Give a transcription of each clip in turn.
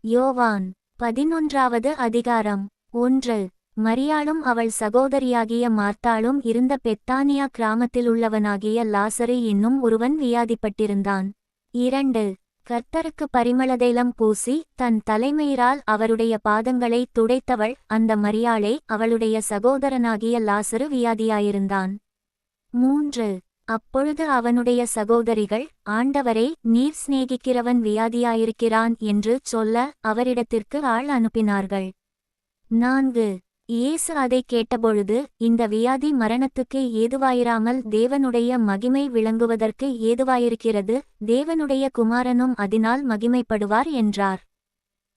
யோவான் 11வது அதிகாரம் 1. மரியாளும் அவள் சகோதரியாகிய மார்த்தாளும் இருந்த பெத்தானியா கிராமத்திலுள்ளவனாகிய லாசரு என்னும் ஒருவன் வியாதிப்பட்டிருந்தான். 2. கர்த்தருக்கு பரிமளதைலம் பூசி தன் தலைமயிரால் அவருடைய பாதங்களை துடைத்தவள் அந்த மரியாளே. அவளுடைய சகோதரனாகிய லாசரு வியாதியாயிருந்தான். 3. அப்பொழுது அவனுடைய சகோதரிகள், ஆண்டவரே, நீர் சிநேகிக்கிறவன் வியாதியாயிருக்கிறான் என்று சொல்ல அவரிடத்திற்கு ஆள் அனுப்பினார்கள். 4. இயேசு அதைக் கேட்டபொழுது, இந்த வியாதி மரணத்துக்கு ஏதுவாயிராமல் தேவனுடைய மகிமை விளங்குவதற்கு ஏதுவாயிருக்கிறது, தேவனுடைய குமாரனும் அதனால் மகிமைப்படுவார் என்றார்.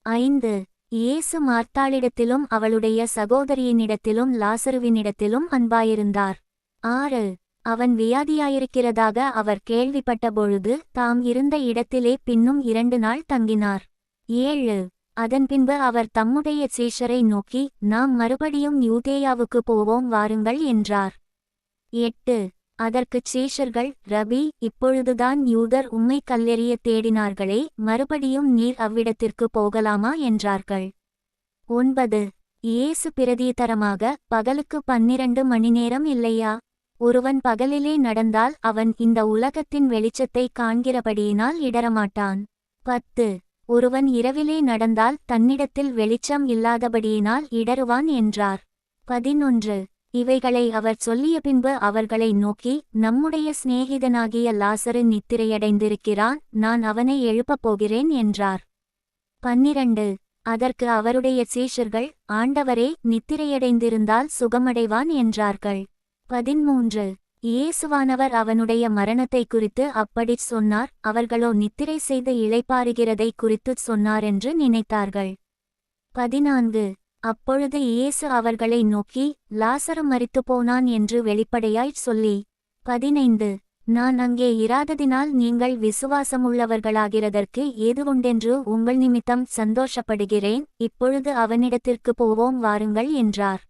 5. இயேசு மார்த்தாளிடத்திலும் அவளுடைய சகோதரியினிடத்திலும் லாசருவினிடத்திலும் அன்பாயிருந்தார். 6. அவன் வியாதியாயிருக்கிறதாக அவர் கேள்விப்பட்டபொழுது தாம் இருந்த இடத்திலே பின்னும் 2 நாள் தங்கினார். 7. அதன்பின்பு அவர் தம்முடைய சீஷரை நோக்கி, நாம் மறுபடியும் யூதேயாவுக்கு போவோம் வாருங்கள் என்றார். 8. அதற்குச் சீஷர்கள், ரபி, இப்பொழுதுதான் யூதர் உம்மை கல்லெறிய தேடினார்களே, மறுபடியும் நீர் அவ்விடத்திற்கு போகலாமா என்றார்கள். 9. இயேசு பிரதியுத்தரமாக, பகலுக்கு 12 மணி நேரம் இல்லையா? ஒருவன் பகலிலே நடந்தால் அவன் இந்த உலகத்தின் வெளிச்சத்தை காண்கிறபடியினால் இடரமாட்டான். 10. ஒருவன் இரவிலே நடந்தால் தன்னிடத்தில் வெளிச்சம் இல்லாதபடியினால் இடறுவான் என்றார். 11. இவைகளை அவர் சொல்லிய பின்பு அவர்களை நோக்கி, நம்முடைய சிநேகிதனாகிய லாசரு நித்திரையடைந்திருக்கிறான், நான் அவனை எழுப்பப் போகிறேன் என்றார். 12. அதற்கு அவருடைய சீஷர்கள், ஆண்டவரே, நித்திரையடைந்திருந்தால் சுகமடைவான் என்றார்கள். 13. இயேசுவானவர் அவனுடைய மரணத்தை குறித்து அப்படிச் சொன்னார், அவர்களோ நித்திரை செய்து இளைப்பாறுகிறதை குறித்துச் சொன்னாரென்று நினைத்தார்கள். 14. அப்பொழுது இயேசு அவர்களை நோக்கி, லாசரு மரித்துப்போனான் என்று வெளிப்படையாய்ச் சொல்லி. 15. நான் அங்கே இராததினால் நீங்கள் விசுவாசமுள்ளவர்களாகிறதற்கு ஏதுவுண்டென்று உங்கள் நிமித்தம் சந்தோஷப்படுகிறேன், இப்பொழுது அவனிடத்திற்கு போவோம் வாருங்கள் என்றார்.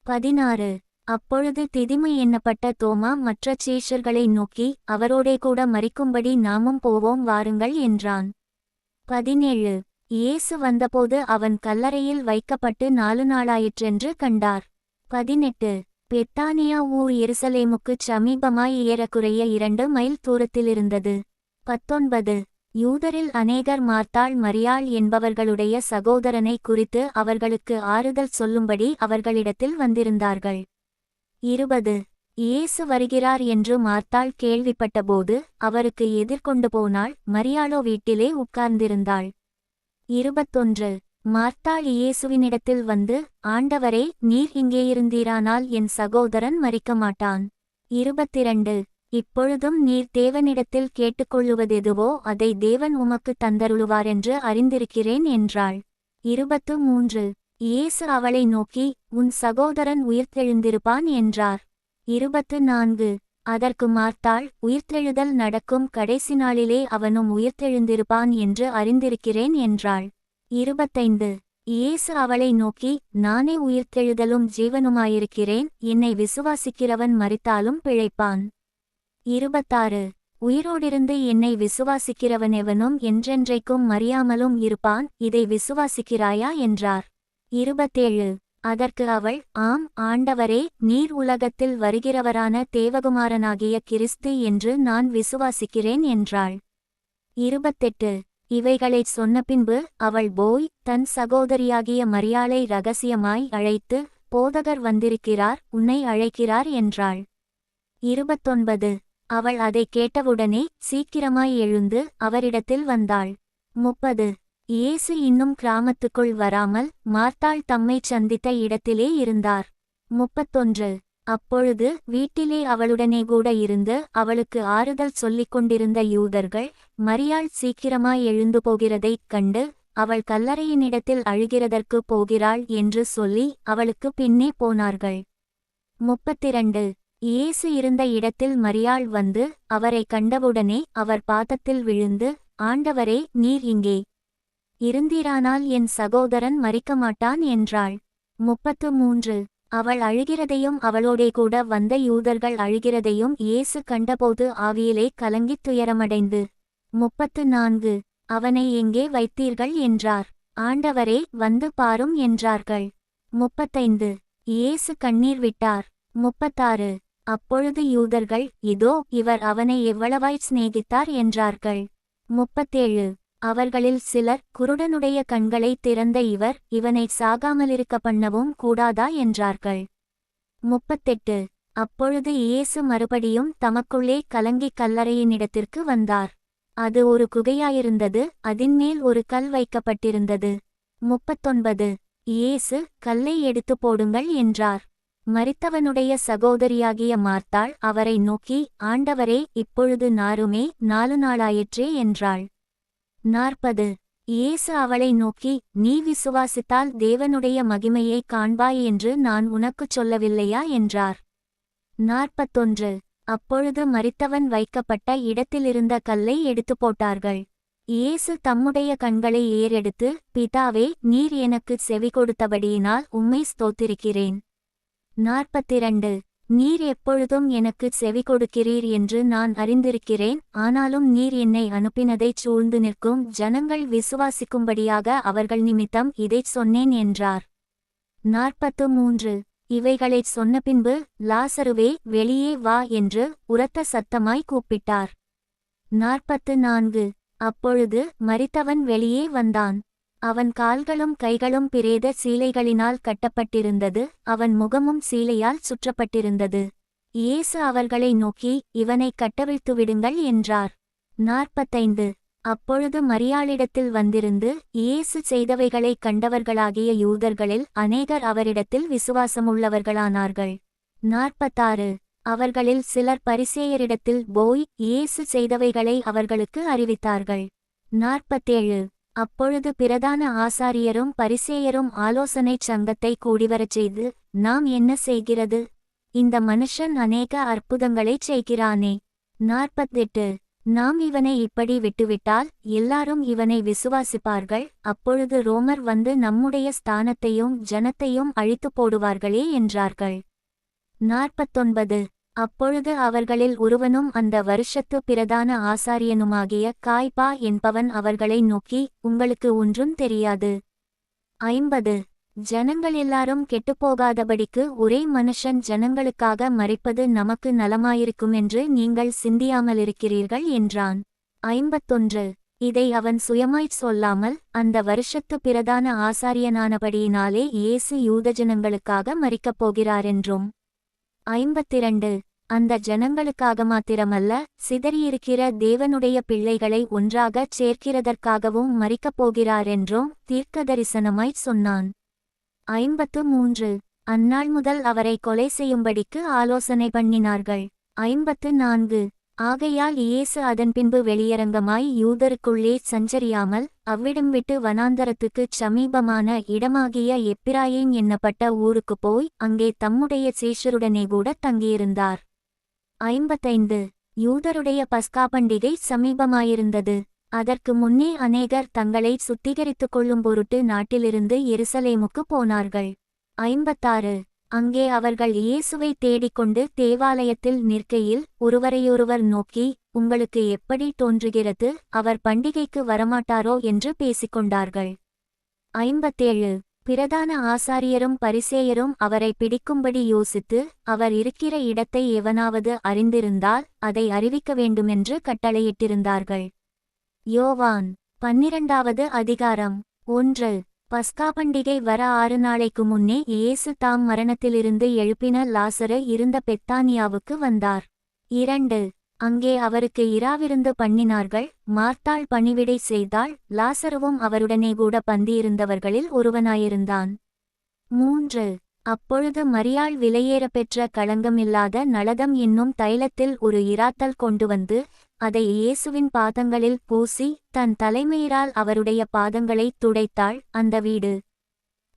16. அப்பொழுது திதிமை எண்ணப்பட்ட தோமா மற்ற சீஷர்களை நோக்கி, அவரோடே கூட மரிக்கும்படி நாமும் போவோம் வாருங்கள் என்றான். 17. இயேசு வந்தபோது அவன் கல்லறையில் வைக்கப்பட்டு 4 நாளாயிற்றென்று கண்டார். 18. பெத்தானியா ஊர் எருசலேமுக்குச் சமீபமாய் ஏறக்குறைய 2 மைல் தூரத்திலிருந்தது. 19. யூதரில் அநேகர் மார்த்தாள் மரியாள் என்பவர்களுடைய சகோதரனை குறித்து அவர்களுக்கு ஆறுதல் சொல்லும்படி அவர்களிடத்தில் வந்திருந்தார்கள். 20. இயேசு வருகிறார் என்று மார்த்தாள் கேள்விப்பட்டபோது அவருக்கு எதிர்கொண்டு போனாள், மரியாளோ வீட்டிலே உட்கார்ந்திருந்தாள். 21. மார்த்தாள் இயேசுவினிடத்தில் வந்து, ஆண்டவரே, நீர் இங்கேயிருந்தீரானால் என் சகோதரன் மரிக்க மாட்டான். 22. இப்பொழுதும் நீர் தேவனிடத்தில் கேட்டுக்கொள்ளுவதெதுவோ அதை தேவன் உமக்கு தந்தருளுவாரென்று அறிந்திருக்கிறேன் என்றாள். 23. இயேசு அவளை நோக்கி, உன் சகோதரன் உயிர்த்தெழுந்திருப்பான் என்றார். 24. அதற்கு மார்த்தாள், உயிர்த்தெழுதல் நடக்கும் கடைசி நாளிலே அவனும் உயிர்த்தெழுந்திருப்பான் என்று அறிந்திருக்கிறேன் என்றாள். 25. இயேசு அவளை நோக்கி, நானே உயிர்த்தெழுதலும் ஜீவனுமாயிருக்கிறேன், என்னை விசுவாசிக்கிறவன் மரித்தாலும் பிழைப்பான். 26. உயிரோடிருந்து என்னை விசுவாசிக்கிறவனெவனும் என்றென்றைக்கும் மரியாமலும் இருப்பான், இதை விசுவாசிக்கிறாயா என்றார். 27. அதற்கு அவள், ஆம் ஆண்டவரே, நீர் உலகத்தில் வருகிறவரான தேவகுமாரனாகிய கிறிஸ்து என்று நான் விசுவாசிக்கிறேன் என்றாள். 28. இவைகளைச் சொன்னபின்பு அவள் போய் தன் சகோதரியாகிய மரியாளை இரகசியமாய் அழைத்து, போதகர் வந்திருக்கிறார், உன்னை அழைக்கிறார் என்றாள். 29. அவள் அதைக் கேட்டவுடனே சீக்கிரமாய் எழுந்து அவரிடத்தில் வந்தாள். 30. இயேசு இன்னும் கிராமத்துக்குள் வராமல் மார்த்தாள் தம்மைச் சந்தித்த இடத்திலே இருந்தார். 31. அப்பொழுது வீட்டிலே அவளுடனே கூட இருந்து அவளுக்கு ஆறுதல் சொல்லிக் கொண்டிருந்த யூதர்கள், மரியாள் சீக்கிரமாய் எழுந்து போகிறதைக் கண்டு அவள் கல்லறையினிடத்தில் அழுகிறதற்கு போகிறாள் என்று சொல்லி அவளுக்கு பின்னே போனார்கள். 32. இயேசு இருந்த இடத்தில் மரியாள் வந்து அவரை கண்டவுடனே அவர் பாதத்தில் விழுந்து, ஆண்டவரே, நீர் இங்கே இருந்தீரானால் என் சகோதரன் மரிக்க மாட்டான் என்றாள். 33. அவள் அழுகிறதையும் அவளோடே கூட வந்த யூதர்கள் அழுகிறதையும் இயேசு கண்டபோது ஆவியிலே கலங்கித் துயரமடைந்து, 34. அவனை எங்கே வைத்தீர்கள் என்றார். ஆண்டவரே வந்து பாரும் என்றார்கள். 35 இயேசு கண்ணீர் விட்டார். 36 அப்பொழுது யூதர்கள், இதோ இவர் அவனை எவ்வளவாய் சிநேகித்தார் என்றார்கள். 37 அவர்களில் சிலர், குருடனுடைய கண்களை திறந்த இவர், இவனை சாகாமலிருக்க பண்ணவும் கூடாதா என்றார்கள். 38 அப்பொழுது இயேசு மறுபடியும் தமக்குள்ளே கலங்கி கல்லறையினிடத்திற்கு வந்தார். அது ஒரு குகையாயிருந்தது, அதின்மேல் ஒரு கல் வைக்கப்பட்டிருந்தது. 39 இயேசு, கல்லை எடுத்து போடுங்கள் என்றார். மரித்தவனுடைய சகோதரியாகிய மார்த்தாள் அவரை நோக்கி, ஆண்டவரே, இப்பொழுது நாருமே 4 நாளாயிற்றே என்றாள். 40 இயேசு அவளை நோக்கி, நீ விசுவாசித்தால் தேவனுடைய மகிமையை காண்பாய் என்று நான் உனக்குச் சொல்லவில்லையா என்றார். 41 அப்பொழுது மரித்தவன் வைக்கப்பட்ட இடத்திலிருந்த கல்லை எடுத்து போட்டார்கள். இயேசு தம்முடைய கண்களை ஏறெடுத்து, பிதாவே, நீர் எனக்குச் செவி கொடுத்தபடியினால் உம்மை ஸ்தோத்திரிக்கிறேன். 42 நீர் எப்பொழுதும் எனக்குச் செவி கொடுக்கிறீர் என்று நான் அறிந்திருக்கிறேன், ஆனாலும் நீர் என்னை அனுப்பினதைச் சூழ்ந்து நிற்கும் ஜனங்கள் விசுவாசிக்கும்படியாக அவர்கள் நிமித்தம் இதைச் சொன்னேன் என்றார். 43 இவைகளைச் சொன்னபின்பு, லாசருவே, வெளியே வா என்று உரத்த சத்தமாய் கூப்பிட்டார். 44 அப்பொழுது மரித்தவன் வெளியே வந்தான். அவன் கால்களும் கைகளும் பிரேத சீலைகளினால் கட்டப்பட்டிருந்தது, அவன் முகமும் சீலையால் சுற்றப்பட்டிருந்தது. இயேசு அவர்களை நோக்கி, இவனைக் கட்டவிழ்த்துவிடுங்கள் என்றார். 45 அப்பொழுது மரியாளிடத்தில் வந்திருந்து இயேசு செய்தவைகளைக் கண்டவர்களாகிய யூதர்களில் அநேகர் அவரிடத்தில் விசுவாசமுள்ளவர்களானார்கள். 46 அவர்களில் சிலர் பரிசேயரிடத்தில் போய் இயேசு செய்தவைகளை அவர்களுக்கு அறிவித்தார்கள். 47 அப்பொழுது பிரதான ஆசாரியரும் பரிசேயரும் ஆலோசனைச் சங்கத்தை கூடிவரச் செய்து, நாம் என்ன செய்கிறது? இந்த மனுஷன் அநேக அற்புதங்களைச் செய்கிறானே. 48 நாம் இவனை இப்படி விட்டுவிட்டால் எல்லாரும் இவனை விசுவாசிப்பார்கள், அப்பொழுது ரோமர் வந்து நம்முடைய ஸ்தானத்தையும் ஜனத்தையும் அழித்து போடுவார்களே என்றார்கள். 49 அப்பொழுது அவர்களில் ஒருவனும் அந்த வருஷத்து பிரதான ஆசாரியனுமாகிய காய்பா என்பவன் அவர்களை நோக்கி, உங்களுக்கு ஒன்றும் தெரியாது. 50 ஜனங்கள் எல்லாரும் கெட்டுப்போகாதபடிக்கு ஒரே மனுஷன் ஜனங்களுக்காக மரிப்பது நமக்கு நலமாயிருக்குமென்று நீங்கள் சிந்தியாமலிருக்கிறீர்கள் என்றான். 51 இதை அவன் சுயமாய்ச் சொல்லாமல், அந்த வருஷத்து பிரதான ஆசாரியனானபடியினாலே இயேசு யூதஜனங்களுக்காக மரிக்கப் போகிறாரென்றும். 52 அந்த ஜனங்களுக்காக மாத்திரமல்ல, சிதறியிருக்கிற தேவனுடைய பிள்ளைகளை ஒன்றாகச் சேர்க்கிறதற்காகவும் மரிக்கப் போகிறாரென்றும் தீர்க்கதரிசனமாய்ச் சொன்னான். 53 அந்நாள் முதல் அவரை கொலை செய்யும்படிக்கு ஆலோசனை பண்ணினார்கள். 54 ஆகையால் இயேசு அதன்பின்பு வெளியரங்கமாய் யூதருக்குள்ளே சஞ்சரியாமல், அவ்விடம் விட்டு வனாந்தரத்துக்குச் சமீபமான இடமாகிய எப்பிராயீம் என்னப்பட்ட ஊருக்குப் போய் அங்கே தம்முடைய சீஷருடனே கூட தங்கியிருந்தார். 55 யூதருடைய பஸ்கா பண்டிகை சமீபமாயிருந்தது. அதற்கு முன்னே அநேகர் தங்களை சுத்திகரித்துக் கொள்ளும் பொருட்டு நாட்டிலிருந்து எருசலேமுக்கு போனார்கள். 56 அங்கே அவர்கள் இயேசுவை தேடிக்கொண்டு தேவாலயத்தில் நிற்கையில் ஒருவரையொருவர் நோக்கி, உங்களுக்கு எப்படி தோன்றுகிறது, அவர் பண்டிகைக்கு வரமாட்டாரோ என்று பேசிக்கொண்டார்கள். 57 பிரதான ஆசாரியரும் பரிசேயரும் அவரை பிடிக்கும்படி யோசித்து, அவர் இருக்கிற இடத்தை எவனாவது அறிந்திருந்தால் அதை அறிவிக்க வேண்டுமென்று கட்டளையிட்டிருந்தார்கள். யோவான் 12வது அதிகாரம். 1 பஸ்கா பண்டிகை வர 6 நாளைக்கு முன்னே இயேசு தாம் மரணத்திலிருந்து எழுப்பின லாசரு இருந்த பெத்தானியாவுக்கு வந்தார். 2 அங்கே அவருக்கு இராவிருந்து பண்ணினார்கள். மார்த்தாள் பணிவிடை செய்தாள், லாசருவும் அவருடனே கூட பந்தியிருந்தவர்களில் ஒருவனாயிருந்தான். 3 அப்பொழுது மரியாள் விலையேற பெற்ற களங்கமில்லாத நளதம் என்னும் தைலத்தில் ஒரு இராத்தல் கொண்டு வந்து, அதை இயேசுவின் பாதங்களில் பூசி தன் தலைமயிரால் அவருடைய பாதங்களைத் துடைத்தாள். அந்த வீடு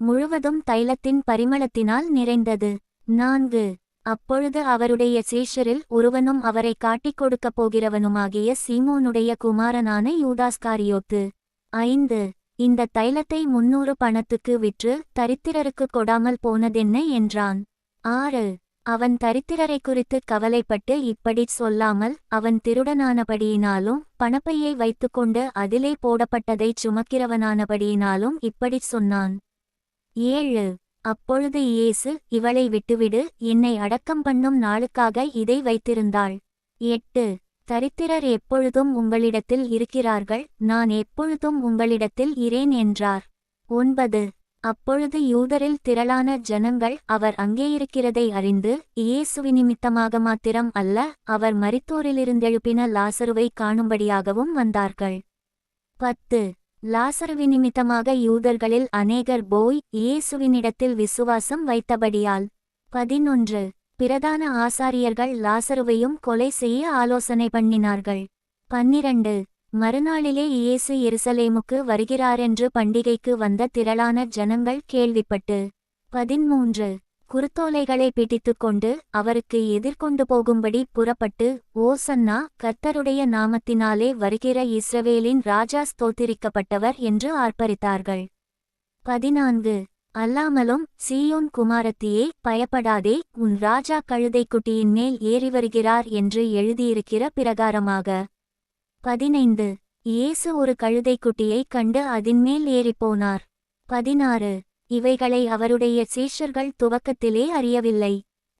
முழுவதும் தைலத்தின் பரிமளத்தினால் நிறைந்தது. 4 அப்பொழுது அவருடைய சீஷரில் ஒருவனும் அவரை காட்டிக் கொடுக்கப் போகிறவனுமாகிய சீமோனுடைய குமாரனான யூதாஸ்காரியோத்து. 5 இந்த தைலத்தை 300 பணத்துக்கு விற்று தரித்திரருக்கு கொடாமல் போனதென்ன என்றான். 6 அவன் தரித்திரரை குறித்து கவலைப்பட்டு இப்படிச் சொல்லாமல், அவன் திருடனானபடியினாலும் பணப்பையை வைத்துக்கொண்டு அதிலே போடப்பட்டதைச் சுமக்கிறவனானபடியினாலும் இப்படிச் சொன்னான். 7. அப்பொழுது இயேசு, இவளை விட்டுவிடு, என்னை அடக்கம் பண்ணும் நாளுக்காக இதை வைத்திருந்தாள். 8. தரித்திரர் எப்பொழுதும் உங்களிடத்தில் இருக்கிறார்கள், நான் எப்பொழுதும் உங்களிடத்தில் இரேன் என்றார். 9. அப்பொழுது யூதரில் திரளான ஜனங்கள் அவர் அங்கேயிருக்கிறதை அறிந்து, இயேசுவினிமித்தமாக மாத்திரம் அல்ல, அவர் மரித்தோரிலிருந்தெழுப்பின லாசருவை காணும்படியாகவும் வந்தார்கள். 10. லாசருவினிமித்தமாக யூதர்களில் அநேகர் போய் இயேசுவினிடத்தில் விசுவாசம் வைத்தபடியால். 11. பிரதான ஆசாரியர்கள் லாசருவையும் கொலை செய்ய ஆலோசனை பண்ணினார்கள். 12. மறுநாளிலே இயேசு எருசலேமுக்கு வருகிறாரென்று பண்டிகைக்கு வந்த திரளான ஜனங்கள் கேள்விப்பட்டு. 13. குருத்தோலைகளை பிடித்துக்கொண்டு அவருக்கு எதிர்கொண்டு போகும்படி புறப்பட்டு, ஓசன்னா, கர்த்தருடைய நாமத்தினாலே வருகிற இஸ்ரவேலின் ராஜா ஸ்தோத்திரிக்கப்பட்டவர் என்று ஆர்ப்பரித்தார்கள். 14. அல்லாமலும், சீயோன் குமாரத்தியே, பயப்படாதே, உன் ராஜா கழுதைக்குட்டியின் மேல் ஏறி வருகிறார் என்று எழுதியிருக்கிற பிரகாரமாக. 15. இயேசு ஒரு கழுதைக்குட்டியைக் கண்டு அதின்மேல் ஏறிப்போனார். 16. இவைகளை அவருடைய சீஷர்கள் துவக்கத்திலே அறியவில்லை.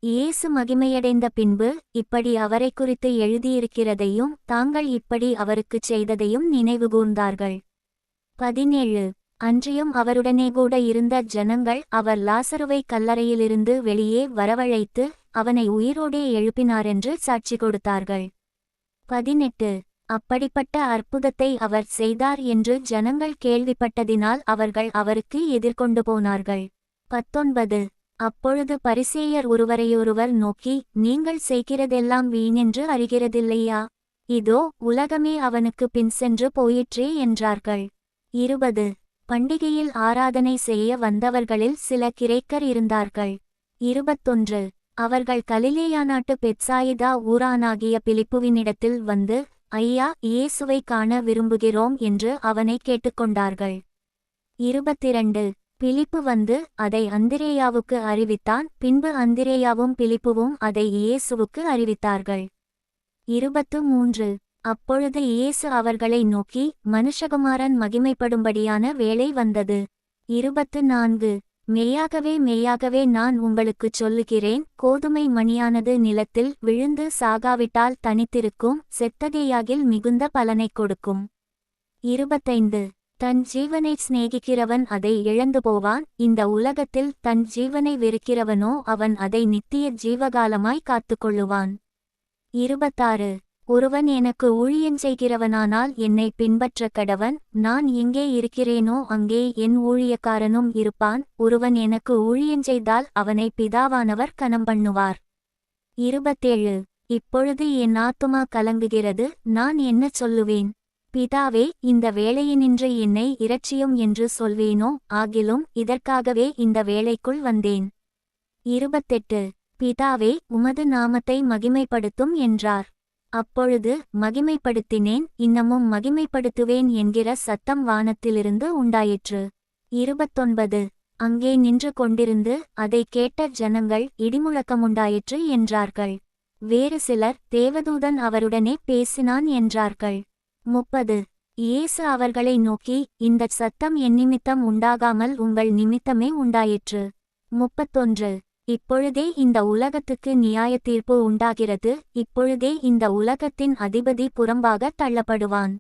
இயேசு மகிமையடைந்த பின்பு, இப்படி அவரை குறித்து எழுதியிருக்கிறதையும் தாங்கள் இப்படி அவருக்குச் செய்ததையும் நினைவுகூர்ந்தார்கள். 17. அன்றியும் அவருடனே கூட இருந்த ஜனங்கள் அவர் லாசருவை கல்லறையிலிருந்து வெளியே வரவழைத்து அவனை உயிரோடே எழுப்பினாரென்று சாட்சி கொடுத்தார்கள். 18. அப்படிப்பட்ட அற்புதத்தை அவர் செய்தார் என்று ஜனங்கள் கேள்விப்பட்டதினால் அவர்கள் அவருக்கு எதிர்கொண்டு போனார்கள். 19. அப்பொழுது பரிசேயர் ஒருவரையொருவர் நோக்கி, நீங்கள் செய்கிறதெல்லாம் வீணென்று அறிகிறதில்லையா? இதோ உலகமே அவனுக்கு பின் சென்று போயிற்றே என்றார்கள். 20. பண்டிகையில் ஆராதனை செய்ய வந்தவர்களில் சில கிரேக்கர் இருந்தார்கள். 21. அவர்கள் கலிலேயா நாட்டு பெத்சாயிதா ஊரானாகிய பிலிப்புவினிடத்தில் வந்து, ஐயா, இயேசுவை காண விரும்புகிறோம் என்று அவனை கேட்டுக்கொண்டார்கள். 22. பிலிப்பு வந்து அதை அந்திரேயாவுக்கு அறிவித்தான். பின்பு அந்திரேயாவும் பிலிப்புவும் அதை இயேசுவுக்கு அறிவித்தார்கள். 23. அப்பொழுது இயேசு அவர்களை நோக்கி, மனுஷகுமாரன் மகிமைப்படும்படியான வேளை வந்தது. 24. மெய்யாகவே மெய்யாகவே நான் உங்களுக்குச் சொல்லுகிறேன், கோதுமை மணியானது நிலத்தில் விழுந்து சாகாவிட்டால் தனித்திருக்கும், செத்ததேயாகில் மிகுந்த பலனைக் கொடுக்கும். 25. தன் ஜீவனைச் சிநேகிக்கிறவன் அதை இழந்து போவான், இந்த உலகத்தில் தன் ஜீவனை வெறுக்கிறவனோ அவன் அதை நித்திய ஜீவகாலமாய் காத்துக்கொள்ளுவான். 26. ஒருவன் எனக்கு ஊழியஞ்செய்கிறவனானால் என்னை பின்பற்ற கடவன், நான் எங்கே இருக்கிறேனோ அங்கே என் ஊழியக்காரனும் இருப்பான், ஒருவன் எனக்கு ஊழியஞ்செய்தால் அவனை பிதாவானவர் கனம்பண்ணுவார். 27. இப்பொழுது என் ஆத்துமா கலங்குகிறது, நான் என்ன சொல்லுவேன்? பிதாவே, இந்த வேளையினின்று என்னை இரட்சியும் என்று சொல்வேனோ? ஆகிலும் இதற்காகவே இந்த வேளைக்குள் வந்தேன். 28. பிதாவே, உமது நாமத்தை மகிமைப்படுத்தும் என்றார். அப்பொழுது, மகிமைப்படுத்தினேன், இன்னமும் மகிமைப்படுத்துவேன் என்கிற சத்தம் வானத்திலிருந்து உண்டாயிற்று. 29. அங்கே நின்று கொண்டிருந்து அதைக் கேட்ட ஜனங்கள், இடிமுழக்கமுண்டாயிற்று என்றார்கள். வேறு சிலர், தேவதூதன் அவருடனே பேசினான் என்றார்கள். 30. இயேசு அவர்களை நோக்கி, இந்தச் சத்தம் என் நிமித்தம் உண்டாகாமல் உங்கள் நிமித்தமே உண்டாயிற்று. 31. இப்பொழுதே இந்த உலகத்துக்கு நியாயத்தீர்ப்பு உண்டாகிறது, இப்பொழுதே இந்த உலகத்தின் அதிபதி புறம்பாக தள்ளப்படுவான்.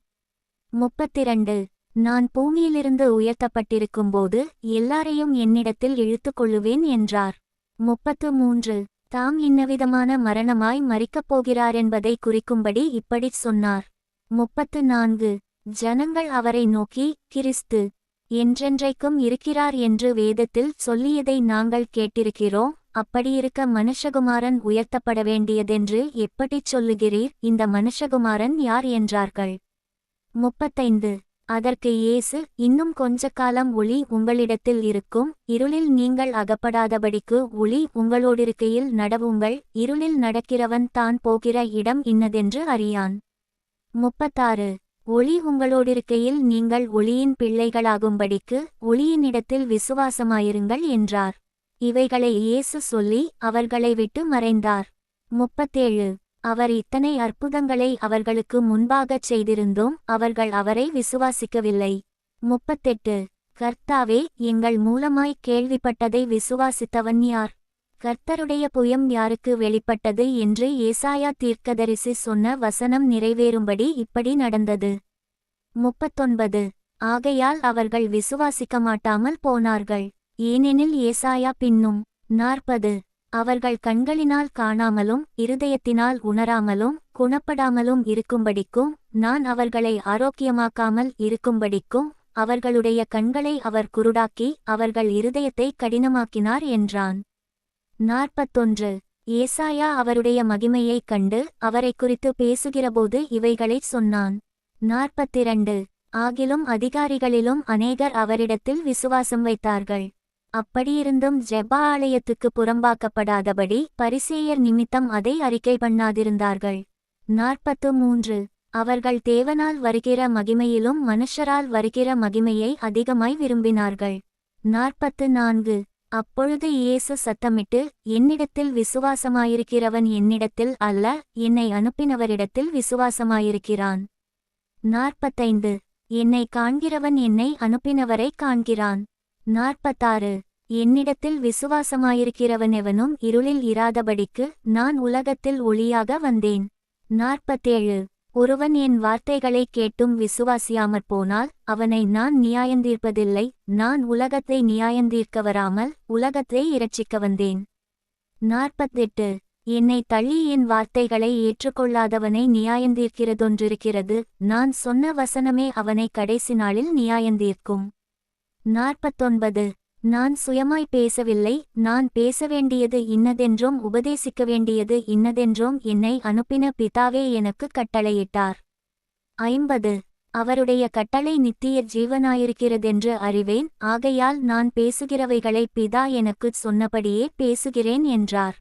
32. நான் பூமியிலிருந்து உயர்த்தப்பட்டிருக்கும்போது எல்லாரையும் என்னிடத்தில் இழுத்துக்கொள்ளுவேன் என்றார். 33. தாம் இன்னவிதமான மரணமாய் மரிக்கப் போகிறாரென்பதை குறிக்கும்படி இப்படிச் சொன்னார். 34. ஜனங்கள் அவரை நோக்கி, கிறிஸ்து என்றென்றைக்கும் இருக்கிறார் என்று வேதத்தில் சொல்லியதை நாங்கள் கேட்டிருக்கிறோம், அப்படியிருக்க மனுஷகுமாரன் உயர்த்தப்பட வேண்டியதென்று எப்படிச் சொல்லுகிறீர்? இந்த மனுஷகுமாரன் யார் என்றார்கள். 35. அதற்கு இயேசு, இன்னும் கொஞ்ச காலம் ஒளி உங்களிடத்தில் இருக்கும், இருளில் நீங்கள் அகப்படாதபடிக்கு ஒளி உங்களோடிருக்கையில் நடவுங்கள், இருளில் நடக்கிறவன் தான் போகிற இடம் இன்னதென்று அறியான். 36. ஒளி உங்களோடிருக்கையில் நீங்கள் ஒளியின் பிள்ளைகளாகும்படிக்கு ஒளியினிடத்தில் விசுவாசமாயிருங்கள் என்றார். இவைகளை இயேசு சொல்லி அவர்களை விட்டு மறைந்தார். 37 அவர் இத்தனை அற்புதங்களை அவர்களுக்கு முன்பாகச் செய்திருந்தும் அவர்கள் அவரை விசுவாசிக்கவில்லை. 38 கர்த்தாவே, எங்கள் மூலமாய் கேள்விப்பட்டதை விசுவாசித்தவன் யார்? கர்த்தருடைய புயம் யாருக்கு வெளிப்பட்டது என்று ஏசாயா தீர்க்கதரிசி சொன்ன வசனம் நிறைவேறும்படி இப்படி நடந்தது. 39 ஆகையால் அவர்கள் விசுவாசிக்க மாட்டாமல் போனார்கள், ஏனெனில் ஏசாயா பின்னும். 40 அவர்கள் கண்களினால் காணாமலும் இருதயத்தினால் உணராமலும் குணப்படாமலும் இருக்கும்படிக்கும் நான் அவர்களை ஆரோக்கியமாக்காமல் இருக்கும்படிக்கும் அவர்களுடைய கண்களை அவர் குருடாக்கி அவர்கள் இருதயத்தை கடினமாக்கினார் என்றான். 41 ஏசாயா அவருடைய மகிமையைக் கண்டு அவரை குறித்து பேசுகிறபோது இவைகளைச் சொன்னான். 42 ஆகிலும் அதிகாரிகளிலும் அநேகர் அவரிடத்தில் விசுவாசம் வைத்தார்கள். அப்படியிருந்தும் ஜெப ஆலயத்துக்கு புறம்பாக்கப்படாதபடி பரிசேயர் நிமித்தம் அதை அறிக்கை பண்ணாதிருந்தார்கள். 43 அவர்கள் தேவனால் வருகிற மகிமையிலும் மனுஷரால் வருகிற மகிமையை அதிகமாய் விரும்பினார்கள். 44 அப்பொழுது இயேசு சத்தமிட்டு, என்னிடத்தில் விசுவாசமாயிருக்கிறவன் என்னிடத்தில் அல்ல, என்னை அனுப்பினவரிடத்தில் விசுவாசமாயிருக்கிறான். 45 என்னை காண்கிறவன் என்னை அனுப்பினவரை காண்கிறான். 46 என்னிடத்தில் விசுவாசமாயிருக்கிறவனெவனும் இருளில் இராதபடிக்கு நான் உலகத்தில் ஒளியாக வந்தேன். 47 ஒருவன் என் வார்த்தைகளைக் கேட்டும் விசுவாசியாமற் போனால் அவனை நான் நியாயந்தீர்ப்பதில்லை, நான் உலகத்தை நியாயந்தீர்க்க வராமல் உலகத்தை இரட்சிக்க வந்தேன். 48 என்னை தள்ளி என் வார்த்தைகளை ஏற்றுக்கொள்ளாதவனை நியாயந்தீர்க்கிறதொன்றிருக்கிறது, நான் சொன்ன வசனமே அவனை கடைசி நாளில் நியாயந்தீர்க்கும். 49 நான் சுயமாய் பேசவில்லை, நான் பேச வேண்டியது இன்னதென்றும் உபதேசிக்க வேண்டியது இன்னதென்றும் என்னை அனுப்பின பிதாவே எனக்கு கட்டளையிட்டார். 50 அவருடைய கட்டளை நித்திய ஜீவனாயிருக்கிறதென்று அறிவேன், ஆகையால் நான் பேசுகிறவைகளை பிதா எனக்குச் சொன்னபடியே பேசுகிறேன் என்றார்.